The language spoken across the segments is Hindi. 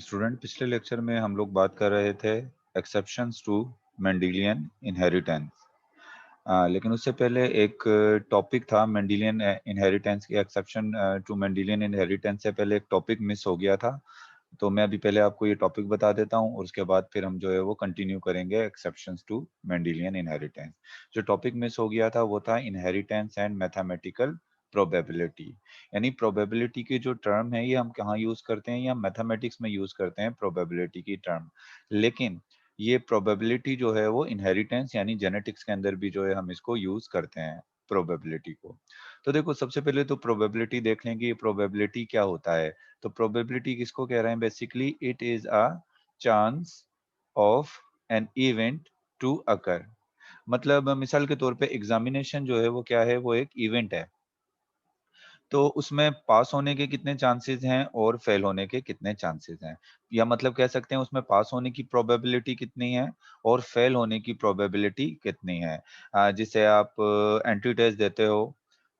स्टूडेंट, पिछले लेक्चर में हम लोग बात कर रहे थे एक्सेप्शंस टू मेंडेलियन इनहेरिटेंस। लेकिन उससे पहले एक टॉपिक था मेंडेलियन इनहेरिटेंस के एक्सेप्शन टू मेंडेलियन इनहेरिटेंस से पहले एक टॉपिक मिस हो गया था। तो मैं अभी पहले आपको ये टॉपिक बता देता हूँ और उसके बाद फिर हम जो है वो कंटिन्यू करेंगे एक्सेप्शंस टू मेंडेलियन इनहेरिटेंस। जो टॉपिक मिस हो गया था वो था इनहेरिटेंस एंड मैथमेटिकल प्रोबेबिलिटी। यानी प्रोबेबिलिटी की जो टर्म है ये हम कहाँ यूज करते हैं, या मैथमेटिक्स में यूज करते हैं प्रोबेबिलिटी की टर्म। लेकिन ये प्रोबेबिलिटी जो है वो इनहेरिटेंस यानी जेनेटिक्स के अंदर भी जो है हम इसको यूज करते हैं प्रोबेबिलिटी को। तो देखो, सबसे पहले तो प्रोबेबिलिटी देख लें कि प्रोबेबिलिटी क्या होता है। तो प्रोबेबिलिटी किसको कह रहे हैं? Basically it is a chance of an event to occur. मतलब मिसाल के तौर पे एग्जामिनेशन जो है वो क्या है, वो एक इवेंट है। तो उसमें पास होने के कितने चांसेस हैं और फेल होने के कितने चांसेस हैं, या मतलब कह सकते हैं उसमें पास होने की प्रोबेबिलिटी कितनी है और फेल होने की प्रोबेबिलिटी कितनी है। जिसे आप एंट्री टेस्ट देते हो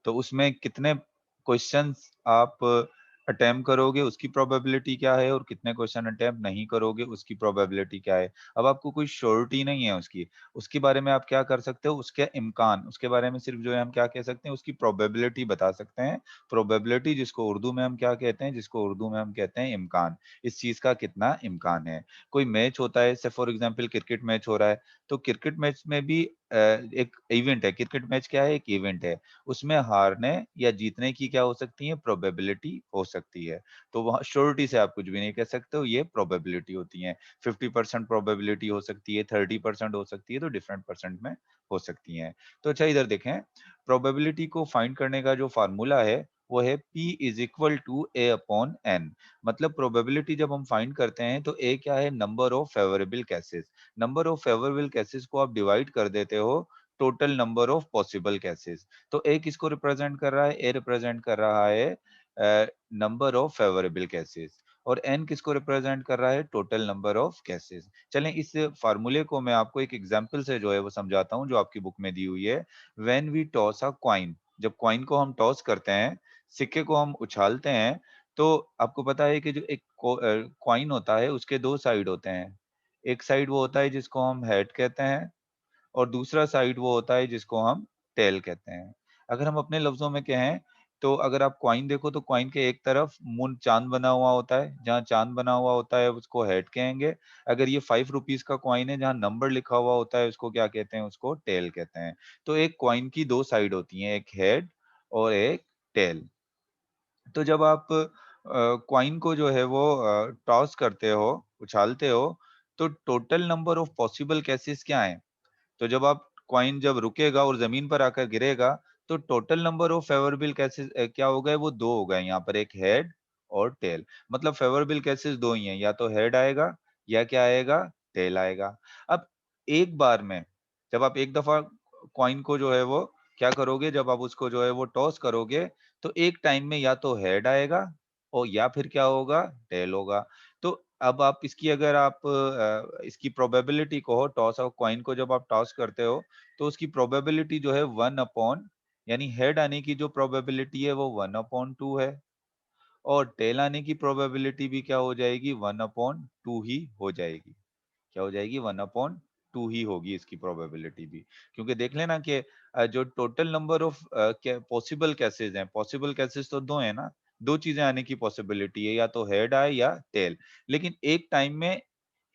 तो उसमें कितने क्वेश्चंस आप अटेम्प्ट करोगे उसकी प्रोबेबिलिटी क्या है, और कितने क्वेश्चन अटेम्प्ट नहीं करोगे उसकी प्रोबेबिलिटी क्या है। अब आपको कोई श्योरिटी नहीं है उसकी, उसके बारे में आप क्या कर सकते हो, उसके इम्कान, उसके बारे में सिर्फ जो है हम क्या कह सकते हैं, उसकी प्रोबेबिलिटी बता सकते हैं। प्रोबेबिलिटी जिसको उर्दू में हम क्या कहते हैं, जिसको उर्दू में हम कहते हैं इम्कान। इस चीज का कितना इम्कान है। कोई मैच होता है, जैसे फॉर एग्जांपल क्रिकेट मैच हो रहा है, तो क्रिकेट मैच में भी एक इवेंट है। क्रिकेट मैच क्या है? एक इवेंट है। उसमें हारने या जीतने की क्या हो सकती है? प्रोबेबिलिटी हो सकती है। तो वहाँ श्योरिटी से आप कुछ भी नहीं कह सकते हो, ये प्रोबेबिलिटी होती है। 50% प्रोबेबिलिटी हो सकती है, 30% हो सकती है, तो डिफरेंट परसेंट में हो सकती है। तो अच्छा, इधर देखें, प्रोबेबिलिटी को फाइंड करने का जो फार्मूला है वो है P is equal to A upon N. मतलब प्रोबेबिलिटी जब हम फाइंड करते हैं तो ए क्या है? Number of favourable cases. Number of favourable cases को आप डिवाइड कर देते हो total number of possible cases. तो ए किसको रिप्रेजेंट कर रहा है? ए रिप्रेजेंट कर रहा है नंबर ऑफ फेवरेबल केसेस, और एन किसको रिप्रेजेंट कर रहा है? Total number of cases. चलें, इस फार्मूले को मैं आपको एक एग्जांपल से जो है वो समझाता हूं, जो आपकी बुक में दी हुई है। When we toss a coin, जब कॉइन को हम टॉस करते हैं, सिक्के को हम उछालते हैं, तो आपको पता है कि जो एक कॉइन होता है उसके दो साइड होते हैं। एक साइड वो होता है जिसको हम हेड कहते हैं, और दूसरा साइड वो होता है जिसको हम टेल कहते हैं। अगर हम अपने लफ्जों में कहें, तो अगर आप कॉइन देखो तो कॉइन के एक तरफ मून चांद बना हुआ होता है, जहाँ चांद बना हुआ होता है उसको हेड कहेंगे। अगर ये 5 रुपीज का कॉइन है, जहाँ नंबर लिखा हुआ होता है, उसको क्या कहते हैं? उसको टेल कहते हैं। तो एक कॉइन की दो साइड होती हैं, एक हेड और एक टेल। तो जब आप कॉइन को जो है वो टॉस करते हो, उछालते हो, तो total number of possible cases क्या हैं? तो जब आप कॉइन जब रुकेगा और ज़मीन पर आकर गिरेगा, तो total number of favourable cases क्या हो गए? वो 2 हो गए यहाँ पर, एक हेड और टेल। मतलब फेवरेबल केसेस 2 ही हैं, या तो हेड आएगा या क्या आएगा? टेल आएगा। अब एक बार में जब आप एक दफ़ा कॉइन को जो है वो क्या करोगे, जब आप उसको जो है वो टॉस करोगे, तो एक टाइम में या तो हेड आएगा और या फिर क्या होगा? टेल होगा। तो अब आप इसकी अगर आप इसकी प्रोबेबिलिटी को, टॉस ऑफ कॉइन को जब आप टॉस करते हो, तो उसकी प्रोबेबिलिटी जो है 1 अपॉन, यानी हेड आने की जो प्रोबेबिलिटी है वो 1 अपॉन 2 है, और टेल आने की प्रोबेबिलिटी भी क्या हो जाएगी? 1 अपॉन 2 ही हो जाएगी। क्या हो जाएगी? 1 अपॉन 2 ही होगी इसकी प्रोबेबिलिटी भी। क्योंकि देख लेना कि जो total number of possible cases हैं, पॉसिबल केसेस तो 2 हैं ना, 2 चीज़ें आने की पॉसिबिलिटी है, या तो हेड आए या टेल। लेकिन एक टाइम में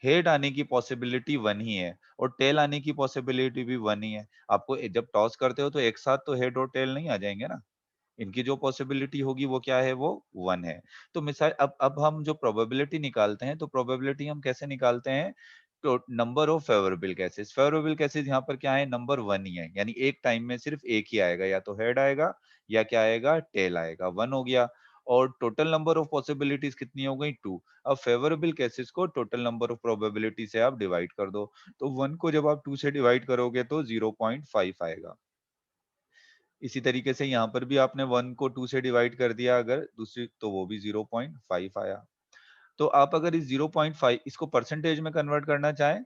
हेड आने की पॉसिबिलिटी 1 ही है और टेल आने की पॉसिबिलिटी भी 1 ही है। आपको जब टॉस करते हो तो एक साथ तो हेड और टेल नहीं आ जाएँगे ना। इनकी जो पॉसिबिलिटी होगी वो क्या है? वो 1 है। तो मिसाल, अब हम जो प्रोबेबिलिटी निकालते हैं, तो प्रोबेबिलिटी हम कैसे निकालते हैं? तो number of favourable cases, favourable cases यहाँ पर क्या है? नंबर 1 ही है। यानी एक टाइम में सिर्फ एक ही आएगा, या तो हेड आएगा या क्या आएगा? टेल आएगा। 1 हो गया। और टोटल नंबर ऑफ पॉसिबिलिटीज कितनी हो गई? 2। अब फेवरेबल केसेस को टोटल नंबर ऑफ प्रोबेबिलिटी से आप डिवाइड कर दो। तो 1 को जब आप 2 से डिवाइड करोगे तो 0.5 आएगा। इसी तरीके से यहाँ पर भी आपने 1 को 2 से डिवाइड कर दिया अगर दूसरी, तो वो भी 0.5 आया। तो आप अगर इस 0.5 इसको परसेंटेज में कन्वर्ट करना चाहें,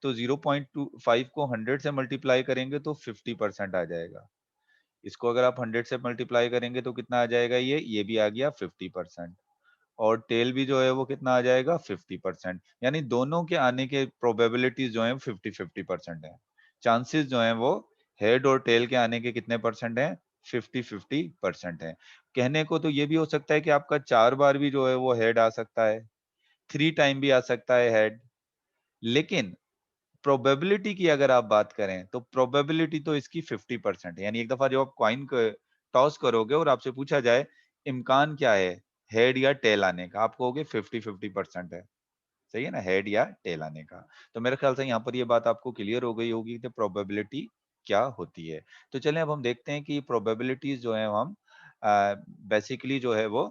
तो 0.25 को 100 से मल्टीप्लाई करेंगे तो 50% आ जाएगा। इसको अगर आप 100 से मल्टीप्लाई करेंगे तो कितना आ जाएगा? ये भी आ गया 50%। और टेल भी जो है वो कितना आ जाएगा 50%। यानी दोनों के आने के प्रोबेबिलिटीज जो है 50-50% है। चांसेस जो है वो हेड और टेल के आने के कितने परसेंट है? 50-50% है। कहने को तो ये भी हो सकता है कि आपका 4 बार भी जो है वो हेड आ सकता है, 3 टाइम भी आ सकता है हेड। लेकिन प्रोबेबिलिटी की अगर आप बात करें, तो प्रोबेबिलिटी तो इसकी 50% है। यानी एक दफ़ा जब आप कॉइन क टॉस करोगे और आपसे पूछा जाए, इम्कान क्या है, हेड या टेल आने का? आप कहोगे 50-50% है। सही है ना? हेड या टेल आने का। तो मेरे ख्याल से यहाँ पर ये बात आपको क्लियर हो गई होगी कि प्रोबेबिलिटी क्या होती है। तो चलें अब हम देखते हैं कि प्रोबेबिलिटीज़ जो हैं हम बेसिकली जो है वो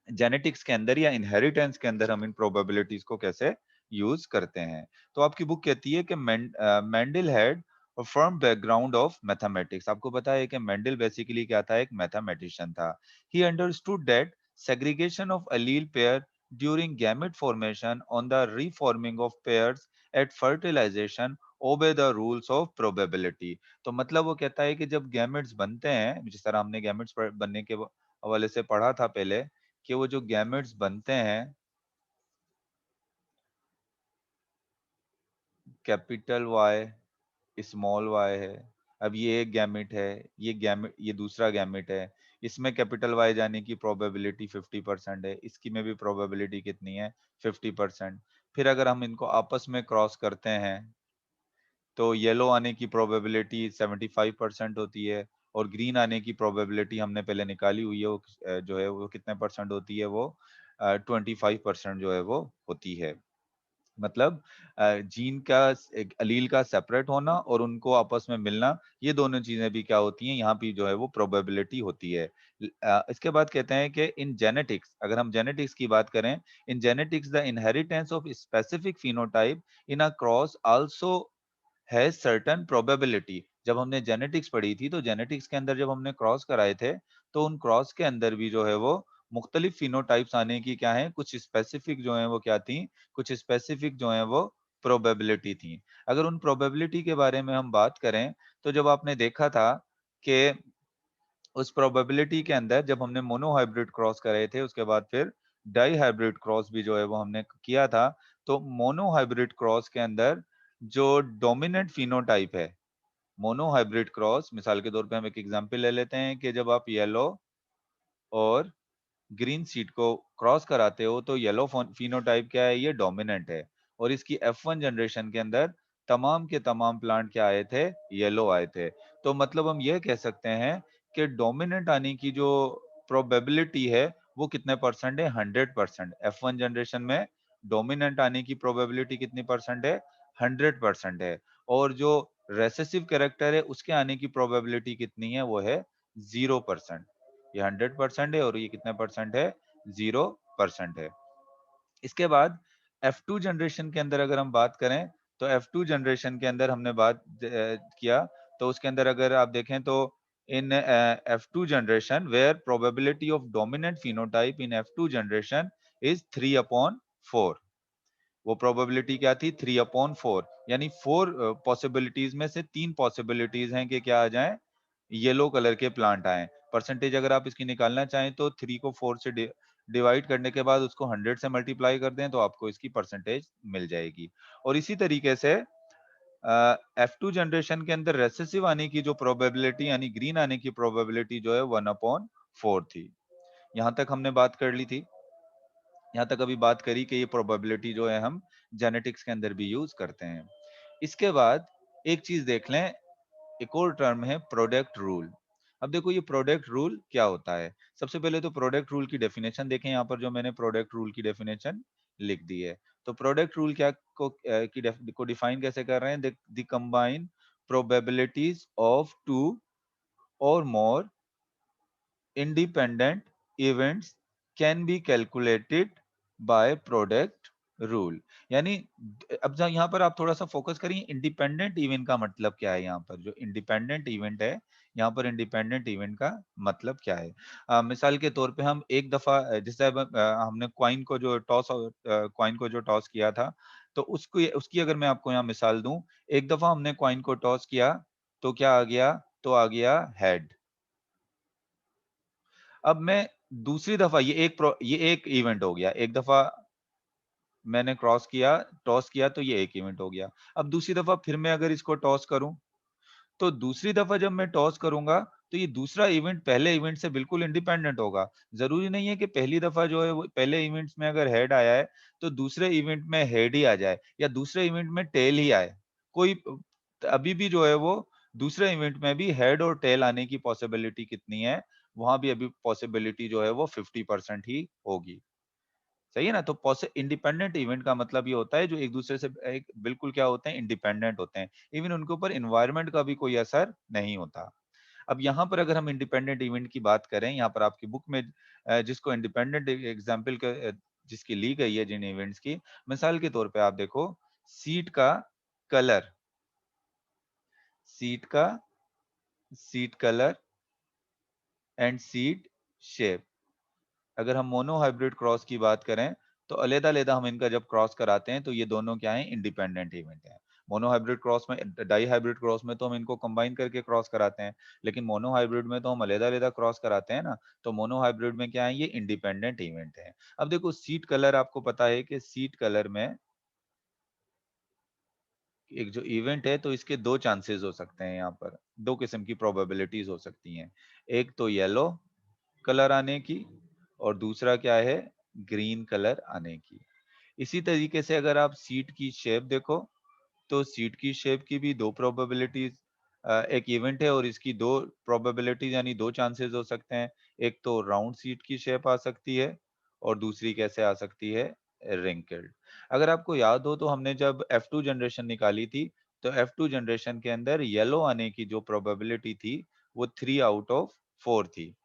जेनेटिक्स के अंदर या इनहेरिटेंस के अंदर हम इन प्रोबेबिलिटीज को कैसे यूज करते हैं। तो आपकी बुक कहती है कि Mendel had a firm background of mathematics. आपको पता है कि मेंडल बेसिकली क्या था? एक मैथमेटिशियन था। He understood that segregation of allele pair during gamete formation on the reforming of pairs at fertilization obey the rules of probability. तो मतलब वो कहता है कि जब गैमेट्स बनते हैं, जिस तरह हमने गैमेट्स बनने के हवाले से पढ़ा था पहले, कि वो जो गैमेट्स बनते हैं, कैपिटल वाई, स्मॉल वाई है। अब ये एक गैमेट है, ये दूसरा गैमेट है। इसमें कैपिटल वाई जाने की प्रोबेबिलिटी 50% है, इसकी में भी प्रोबेबिलिटी कितनी है? 50%। फिर अगर हम इनको आपस में क्रॉस करते हैं, तो येलो आने की प्रोबेबिलिटी 75% होती है और ग्रीन आने की प्रोबेबिलिटी हमने पहले निकाली हुई है, वो जो है वो कितने परसेंट होती है? वो 25% जो है वो होती है। मतलब जीन का एक अलील का सेपरेट होना और उनको आपस में मिलना, ये दोनों चीजें भी क्या होती हैं? यहाँ पे जो है वो प्रोबेबिलिटी होती है। इसके बाद कहते हैं कि इन जेनेटिक्स, अगर हम जेनेटिक्स की बात करें, in genetics the inheritance of specific phenotype in a cross also has certain probability. जब हमने जेनेटिक्स पढ़ी थी, तो जेनेटिक्स के अंदर जब हमने क्रॉस कराए थे, तो उन क्रॉस के अंदर भी जो है वो मुख्तलिफ फिनोटाइप्स आने की क्या है? कुछ स्पेसिफिक जो है वो क्या थी? कुछ स्पेसिफिक जो है वो प्रोबेबिलिटी थी। अगर उन प्रोबेबिलिटी के बारे में हम बात करें, तो जब आपने देखा था कि उस प्रोबेबिलिटी के अंदर जब हमने मोनोहाइब्रिड क्रॉस करे थे, उसके बाद फिर डाई हाइब्रिड क्रॉस भी जो है वो हमने किया था। तो मोनोहाइब्रिड क्रॉस के अंदर जो डोमिनेंट फिनोटाइप है, मोनोहाइब्रिड क्रॉस, मिसाल के तौर पे हम एक एग्जांपल ले लेते हैं कि जब आप येलो और ग्रीन सीड को क्रॉस कराते हो, तो येलो फिनोटाइप क्या है? ये डोमिनेंट है। और इसकी F1 जनरेशन के अंदर तमाम के तमाम प्लांट क्या आए थे? येलो आए थे। तो मतलब हम ये कह सकते हैं कि डोमिनेंट आने की जो प्रोबेबिलिटी है, वो कितने परसेंट है? 100%। F1 जनरेशन में डोमिनेंट आने की प्रोबेबिलिटी कितनी परसेंट है? 100% है। और जो रेसेसिव कैरेक्टर है, उसके आने की प्रोबेबिलिटी कितनी है? वो है 0%। ये 100% है और ये कितने परसेंट है? 0% है। इसके बाद F2 जनरेशन के अंदर अगर हम बात करें, तो F2 जनरेशन के अंदर हमने बात किया, तो उसके अंदर अगर आप देखें तो in F2 generation where probability of dominant phenotype in F2 generation is 3/4। वो प्रोबेबिलिटी क्या थी? 3/4। यानी 4 पॉसिबिलिटीज में से 3 पॉसिबिलिटीज हैं कि क्या आ जाएं? येलो कलर के प्लांट आए। परसेंटेज अगर आप इसकी निकालना चाहें, तो 3 को 4 से डिवाइड करने के बाद उसको 100 से मल्टीप्लाई कर दें, तो आपको इसकी परसेंटेज मिल जाएगी। और इसी तरीके से F2 जनरेशन के अंदर रेसेसिव आने की जो प्रोबेबिलिटी, यानी ग्रीन आने की प्रोबेबिलिटी जो है 1/4 थी। यहां तक हमने बात कर ली थी। यहाँ तक अभी बात करी कि ये प्रोबेबिलिटी जो है हम जेनेटिक्स के अंदर भी यूज करते हैं। इसके बाद एक चीज देख लें, एक और टर्म है प्रोडक्ट रूल। अब देखो ये प्रोडक्ट रूल क्या होता है? सबसे पहले तो प्रोडक्ट रूल की डेफिनेशन देखें, यहाँ पर जो मैंने प्रोडक्ट रूल की डेफिनेशन लिख दी है। तो प्रोडक्ट रूल क्या को डिफाइन कैसे कर रहे हैं? The combine probabilities of two और more independent events can be calculated by product rule। यानी अब यहाँ पर आप थोड़ा सा फोकस करिए, इंडिपेंडेंट इवेंट का मतलब क्या है? यहाँ पर जो इंडिपेंडेंट इवेंट है, यहाँ पर इंडिपेंडेंट इवेंट का मतलब क्या है? मिसाल के तौर पे हम एक दफा जैसे अब हमने कॉइन को जो टॉस किया था, तो उसको उसकी अगर मैं आपको यहाँ मिसाल दूं, एक दफा हमने कॉइन को टॉस किया, तो क्या आ गया? तो आ गया हेड। अब मैं दूसरी दफा ये एक इवेंट हो गया, एक दफा मैंने क्रॉस किया, टॉस किया तो ये एक इवेंट हो गया। अब दूसरी दफा फिर मैं अगर इसको टॉस करूं, तो दूसरी दफा जब मैं टॉस करूंगा, तो ये दूसरा इवेंट पहले इवेंट से बिल्कुल इंडिपेंडेंट होगा। जरूरी नहीं है कि पहली दफा जो है वो पहले इवेंट्स में अगर हेड आया है, तो दूसरे इवेंट में हेड ही आ जाए या दूसरे इवेंट में टेल ही आए। कोई अभी भी जो है वो दूसरे इवेंट में भी हेड और टेल आने की पॉसिबिलिटी कितनी है, वहां भी अभी पॉसिबिलिटी जो है वो 50% ही होगी। सही है ना? तो इंडिपेंडेंट इवेंट का मतलब ये होता है जो एक दूसरे से एक बिल्कुल क्या होते हैं, इंडिपेंडेंट होते हैं। इवन उनके ऊपर एनवायरनमेंट का भी कोई असर नहीं होता। अब यहाँ पर अगर हम इंडिपेंडेंट इवेंट की बात करें, यहाँ पर आपकी बुक में जिसको इंडिपेंडेंट एग्जाम्पल जिसकी ली गई है जिन इवेंट्स की, मिसाल के तौर पे आप देखो, सीट का कलर, सीट का seat colour and seat shape. अगर हम मोनो हाइब्रिड क्रॉस की बात करें, तो अलग-अलग हम इनका जब क्रॉस कराते हैं, तो ये दोनों क्या हैं, इंडिपेंडेंट इवेंट हैं। मोनो हाइब्रिड क्रॉस में, डाई हाइब्रिड क्रॉस में तो हम इनको कंबाइन करके क्रॉस कराते हैं, लेकिन मोनो हाइब्रिड में तो हम अलग-अलग क्रॉस कराते हैं ना, तो मोनो हाइब्रिड में क्या है, ये इंडिपेंडेंट इवेंट है। अब देखो सीट कलर, आपको पता है कि सीट कलर में एक जो इवेंट है, तो इसके 2 चांसेस हो सकते हैं यहाँ पर, 2 किस्म की प्रोबेबिलिटीज़ हो सकती हैं। एक तो येलो कलर आने की और दूसरा क्या है, ग्रीन कलर आने की। इसी तरीके से अगर आप सीट की शेप देखो, तो सीट की शेप की भी 2 प्रोबेबिलिटीज, एक इवेंट है और इसकी 2 प्रोबेबिलिटीज यानी 2 चांसेस हो सकते हैं। एक तो राउंड सीट की शेप आ सकती है और दूसरी कैसे आ सकती है, रिंकल्ड। अगर आपको याद हो तो हमने जब F2 जनरेशन निकाली थी, तो F2 जनरेशन के अंदर येलो आने की जो प्रोबेबिलिटी थी, वो 3 आउट ऑफ 4 थी।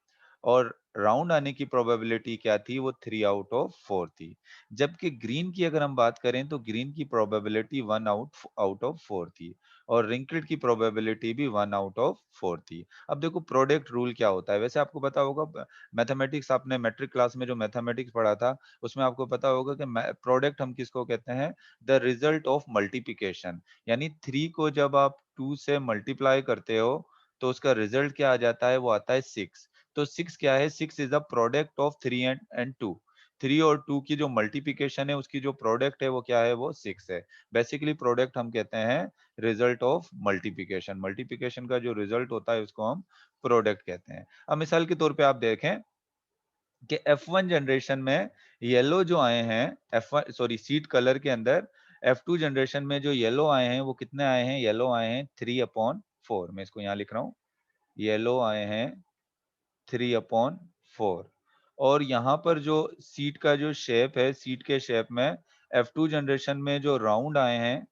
और राउंड आने की प्रोबेबिलिटी क्या थी, वो 3 आउट ऑफ 4 थी। जबकि ग्रीन की अगर हम बात करें, तो ग्रीन की प्रोबेबिलिटी 1 आउट आउट ऑफ 4 थी और रिंकल्ड की प्रोबेबिलिटी भी 1 आउट ऑफ 4 थी। अब देखो प्रोडक्ट रूल क्या होता है, वैसे आपको पता होगा, मैथमेटिक्स आपने मैट्रिक क्लास में जो मैथमेटिक्स पढ़ा था, उसमें आपको पता होगा कि प्रोडक्ट हम किसको कहते हैं, द रिजल्ट ऑफ मल्टीप्लिकेशन। यानी 3 को जब आप 2 से मल्टीप्लाई करते हो, तो उसका रिजल्ट क्या आ जाता है, वो आता है 6। तो 6 क्या है, 6 is the product of 3 and 2। 3 और 2 की जो मल्टीप्लिकेशन है, उसकी जो प्रोडक्ट है वो क्या है, वो 6 है। बेसिकली प्रोडक्ट हम कहते हैं रिजल्ट ऑफ मल्टीप्लिकेशन। मल्टीप्लिकेशन का जो रिजल्ट होता है उसको हम प्रोडक्ट कहते हैं। अब मिसाल के तौर पे आप देखें कि F1 जनरेशन में येलो जो आए हैं, F1 सॉरी सीट कलर के अंदर F2 जनरेशन में जो येलो आए हैं, वो कितने आए हैं, येलो आए हैं 3/4। मैं इसको यहाँ लिख रहा हूँ, येलो आए हैं 3/4। और यहाँ पर जो सीट का जो शेप है, सीट के शेप में F2 जनरेशन में जो राउंड आए हैं,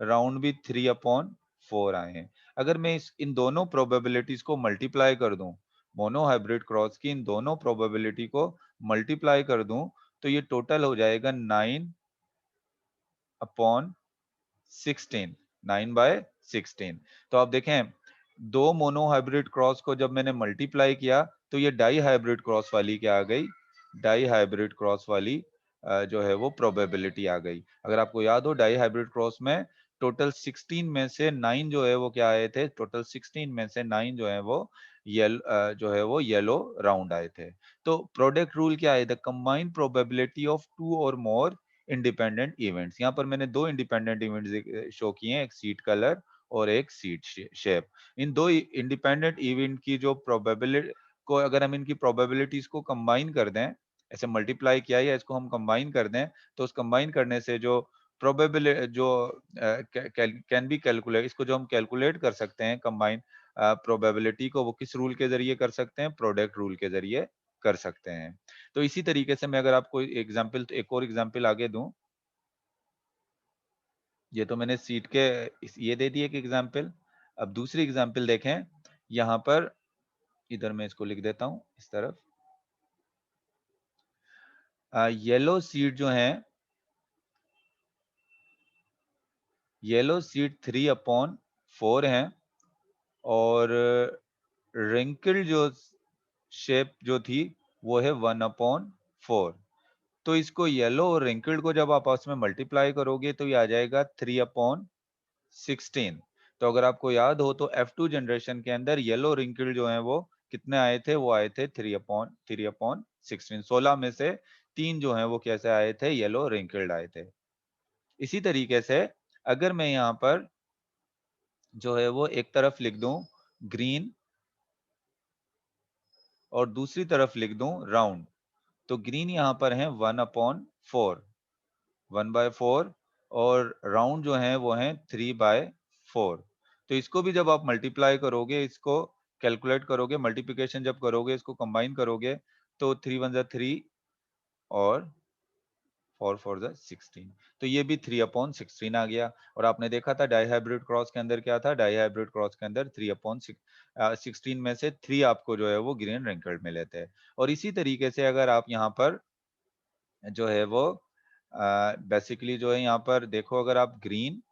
राउंड भी 3/4 आए हैं। अगर मैं इन दोनों प्रोबेबिलिटीज को मल्टीप्लाई कर दूं, मोनो हाइब्रिड क्रॉस की इन दोनों प्रोबेबिलिटी को मल्टीप्लाई कर दूं, तो ये टोटल हो जाएगा 9/16, 9/16। तो आप देखें, दो मोनो हाइब्रिड क्रॉस को जब मैंने मल्टीप्लाई किया, तो ये डाई हाइब्रिड क्रॉस वाली क्या आ गई, डाई हाइब्रिड क्रॉस वाली जो है वो प्रोबेबिलिटी आ गई। अगर आपको याद हो, डाई हाइब्रिड क्रॉस में टोटल 16 में से 9 जो है वो क्या आए थे, टोटल 16 में से 9 जो है वो जो है वो येलो राउंड आए थे। तो प्रोडक्ट रूल क्या है, द कंबाइंड प्रोबेबिलिटी ऑफ 2 और मोर इंडिपेंडेंट इवेंट्स। यहाँ पर मैंने 2 इंडिपेंडेंट इवेंट्स शो किए हैं, एक सीट कलर और एक सीट शेप। इन 2 इंडिपेंडेंट इवेंट की जो प्रोबेबिलिटी को, अगर हम इनकी प्रोबेबिलिटीज को कंबाइन कर दें, ऐसे मल्टीप्लाई किया है या इसको हम कंबाइन कर दें, तो उस कंबाइन करने से जो प्रोबेबिलिटी जो कैन बी कैलकुलेट, इसको जो हम कैलकुलेट कर सकते हैं कंबाइन प्रोबेबिलिटी को, वो किस रूल के जरिए कर सकते हैं, प्रोडक्ट रूल के जरिए कर सकते हैं। तो इसी तरीके से मैं अगर आपको एग्जांपल, एक और एग्जांपल आगे दूं, ये तो मैंने सीट के ये दे दिए एक एग्जांपल। अब दूसरी एग्जांपल देखें, यहाँ पर इधर मैं इसको लिख देता हूं इस तरफ। येलो सीट जो है, येलो सीट 3/4 है और रिंकल जो शेप जो थी वो है 1/4। तो इसको येलो और रिंकल्ड को जब आप आपस में मल्टीप्लाई करोगे, तो ये आ जाएगा 3/16। तो अगर आपको याद हो, तो F2 जनरेशन के अंदर येलो रिंकल जो है वो कितने आए थे? वो आए थे 3/16। 16 में से 3 जो हैं वो कैसे आए थे? येलो रिंकल्ड आए थे। इसी तरीके से अगर मैं यहाँ पर जो है वो एक तरफ लिख दूं ग्रीन और दूसरी तरफ लिख दूं राउंड, तो ग्रीन यहाँ पर है 1/4, 1/4, और राउंड जो है वो है 3/4। तो इसको भी जब आप मल्टीप्लाई करोगे, इसको कैलकुलेट करोगे, मल्टीप्लिकेशन जब करोगे, इसको कंबाइन करोगे, तो 3 1 जा 3 और 4 4 जा 16। तो ये भी 3/16 आ गया। और आपने देखा था डाई हाइब्रिड क्रॉस के अंदर क्या था? डाई हाइब्रिड क्रॉस के अंदर 3/16 में से 3 आपको जो है वो ग्रीन रिंकल्ड मिले थे। और इसी तरीके से अगर आप यहाँ पर जो है वो बेसिकली जो है यहाँ पर देखो, अगर आप ग्रीन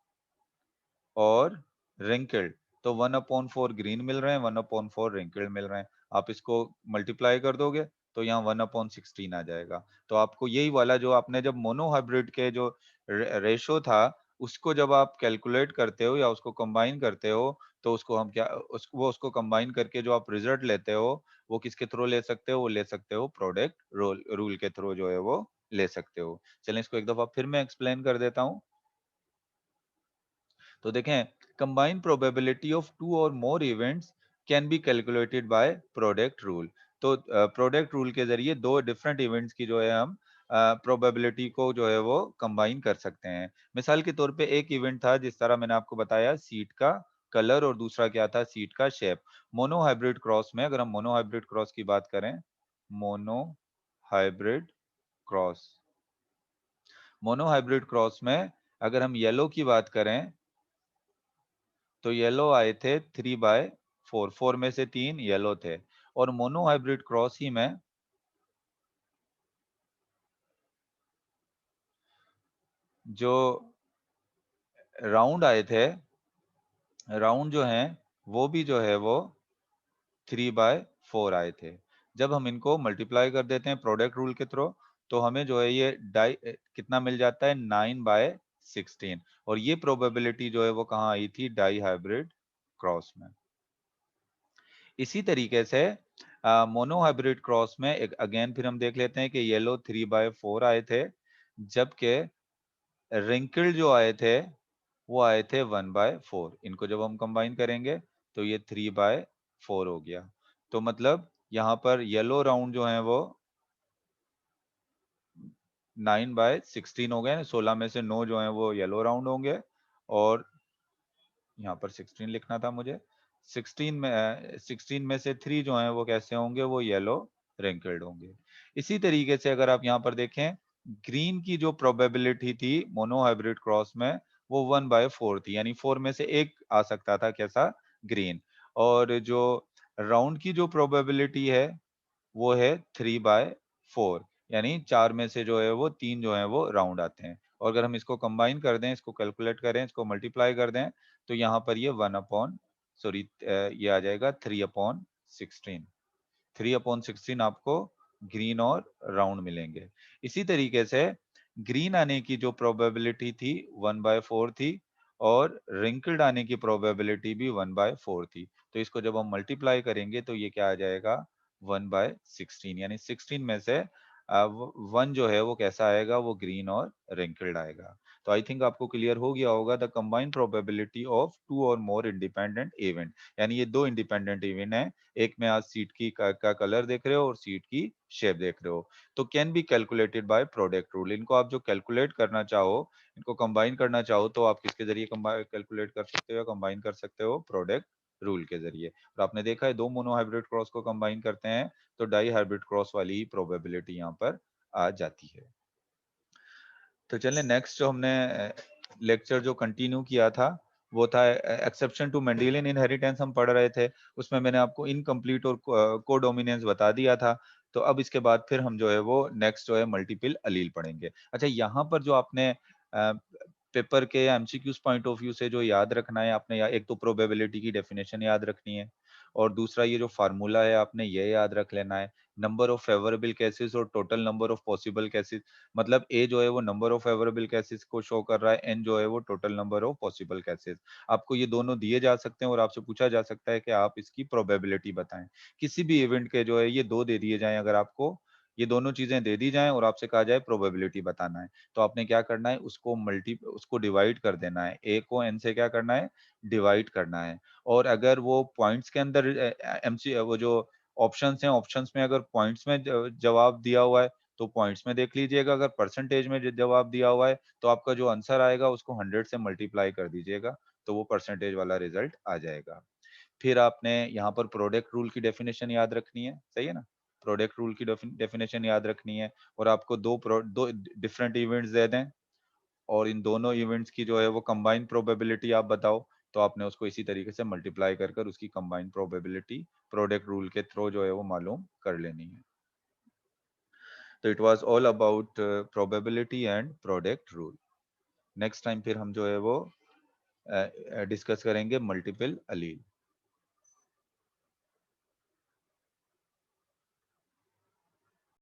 और रिंकल्ड, तो 1/4 ग्रीन मिल रहे हैं, 1/4 रिंकल्ड मिल रहे हैं। आप इसको मल्टीप्लाई कर दोगे तो यहाँ 1/16 आ जाएगा। तो आपको यही वाला जो आपने जब मोनोहाइब्रिड के जो रेशो था, उसको जब आप कैलकुलेट करते हो या उसको कंबाइन करते हो, तो उसको हम क्या उसको कंबाइन करके जो आप रिजल्ट लेते हो, वो किसके थ्रू ले सकते हो? वो ले सकते हो प्रोडक्ट रूल के थ्रू जो है वो ले सकते हो। चलें इसको एक दफा फिर मैं एक्सप्लेन कर देता हूँ। तो देखें, कंबाइंड प्रोबेबिलिटी ऑफ टू और more events can be calculated by product rule. तो प्रोडक्ट रूल के जरिए दो डिफरेंट इवेंट्स की जो है हम प्रोबेबिलिटी को जो है वो कंबाइन कर सकते हैं। मिसाल के तौर पे एक इवेंट था, जिस तरह मैंने आपको बताया, सीट का कलर, और दूसरा क्या था? सीट का शेप। मोनो हाइब्रिड क्रॉस में, अगर हम मोनो हाइब्रिड क्रॉस की बात करें, mono hybrid cross, mono hybrid cross में अगर हम येलो की बात करें, तो येलो आए थे 3/4, 4 में से 3 येलो थे। और मोनो हाइब्रिड क्रॉस ही में जो राउंड आए थे, राउंड जो हैं वो भी जो है वो 3/4 आए थे। जब हम इनको मल्टीप्लाई कर देते हैं प्रोडक्ट रूल के थ्रू, तो हमें जो है ये कितना मिल जाता है? 9/16। और ये प्रोबेबिलिटी जो है वो कहाँ आई थी? डाई हाइब्रिड क्रॉस में। इसी तरीके से मोनो हाइब्रिड क्रॉस में एक अगेन फिर हम देख लेते हैं कि येलो 3/4 आए थे, जबकि रिंकल जो आए थे वो आए थे 1/4। इनको जब हम कंबाइन करेंगे तो ये 3/4 हो गया। तो मतलब यहाँ पर येलो राउंड जो है वो 9/16 हो गए। 16 में से 9 जो है वो येलो राउंड होंगे, और यहाँ पर 16 लिखना था मुझे। 16 में से 3 जो हैं वो कैसे होंगे? वो येलो रिंकल्ड होंगे। इसी तरीके से अगर आप यहाँ पर देखें, ग्रीन की जो प्रोबेबिलिटी थी मोनो हाइब्रिड क्रॉस में, वो 1/4 थी, यानी 4 में से एक आ सकता था कैसा? ग्रीन। और जो राउंड की जो प्रोबेबिलिटी है वो है 3/4, यानी 4 में से जो है वो 3 जो है वो राउंड आते हैं। और अगर हम इसको कंबाइन कर दें, इसको कैलकुलेट करें, इसको मल्टीप्लाई कर दें, तो यहाँ पर ये 1 अपॉन सॉरी ये आ जाएगा 3/16। 3/16 आपको ग्रीन और राउंड मिलेंगे। इसी तरीके से ग्रीन आने की जो प्रोबेबिलिटी थी 1/4 थी, और रिंकल्ड आने की प्रोबेबिलिटी भी 1/4 थी। तो इसको जब हम मल्टीप्लाई करेंगे तो ये क्या आ जाएगा? 1/16, यानी 16 में से 1 जो है वो कैसा आएगा? वो ग्रीन और रिंकल्ड आएगा। तो आई थिंक आपको क्लियर हो गया होगा the combined probability of two और मोर इंडिपेंडेंट इवेंट, यानी ये दो इंडिपेंडेंट इवेंट है। एक में आप सीट की का कलर देख रहे हो और सीट की शेप देख रहे हो, तो can be calculated by product rule. इनको आप जो कैलकुलेट करना चाहो, इनको कंबाइन करना चाहो, तो आप किसके जरिए कैलकुलेट कर सकते हो, कंबाइन कर सकते हो? प्रोडक्ट रूल के जरिए। और आपने देखा है, दो मोनो हाइब्रिड क्रॉस को कंबाइन करते हैं तो डाई हाइब्रिड क्रॉस वाली ही प्रोबेबिलिटी यहाँ पर आ जाती है। तो चलें नेक्स्ट जो हमने लेक्चर जो कंटिन्यू किया था, वो था एक्सेप्शन टू मेंडेलियन इनहेरिटेंस हम पढ़ रहे थे। उसमें मैंने आपको इनकम्प्लीट और कोडोमिनेंस बता दिया था। तो अब इसके बाद फिर हम जो है वो नेक्स्ट जो है मल्टीपल अलील पढ़ेंगे। अच्छा, यहाँ पर जो आपने पेपर के एमसीक्यूज पॉइंट ऑफ व्यू से जो याद रखना है आपने, या एक तो प्रोबेबिलिटी की डेफिनेशन याद रखनी है, और दूसरा ये जो फार्मूला है आपने ये याद रख लेना है, नंबर ऑफ फेवरेबल केसेस और total number of possible cases, मतलब ए जो है वो नंबर ऑफ फेवरेबल केसेस को शो कर रहा है, एन जो है वो total number of possible cases. आपको ये दोनों दिए जा सकते हैं और आपसे पूछा जा सकता है कि आप इसकी प्रोबेबिलिटी बताएं। किसी भी इवेंट के जो है ये दो दे दिए जाएं, अगर आपको ये दोनों चीजें दे दी जाएं और आपसे कहा जाए प्रोबेबिलिटी बताना है, तो आपने क्या करना है, उसको डिवाइड कर देना है, ए को एन से क्या करना है, डिवाइड करना है। और अगर वो पॉइंट्स के अंदर एमसी वो जो ऑप्शंस हैं, ऑप्शंस में अगर पॉइंट्स में जवाब दिया हुआ है तो पॉइंट्स में देख लीजिएगा, अगर परसेंटेज में जवाब दिया हुआ है तो आपका जो आंसर आएगा उसको 100 से मल्टीप्लाई कर दीजिएगा, तो वो परसेंटेज वाला रिजल्ट आ जाएगा। फिर आपने यहाँ पर प्रोडक्ट रूल की डेफिनेशन याद रखनी है, सही है ना? प्रोडक्ट रूल की डेफिनेशन याद रखनी है, और आपको दो डिफरेंट इवेंट्स दे दें और इन दोनों इवेंट्स की जो है वो कंबाइंड प्रोबेबिलिटी आप बताओ, तो आपने उसको इसी तरीके से मल्टीप्लाई कर कर उसकी कंबाइंड प्रोबेबिलिटी प्रोडक्ट रूल के थ्रू जो है वो मालूम कर लेनी है। तो it was all about probability and product rule. Next time फिर हम जो है वो डिस्कस करेंगे मल्टीपल अलील।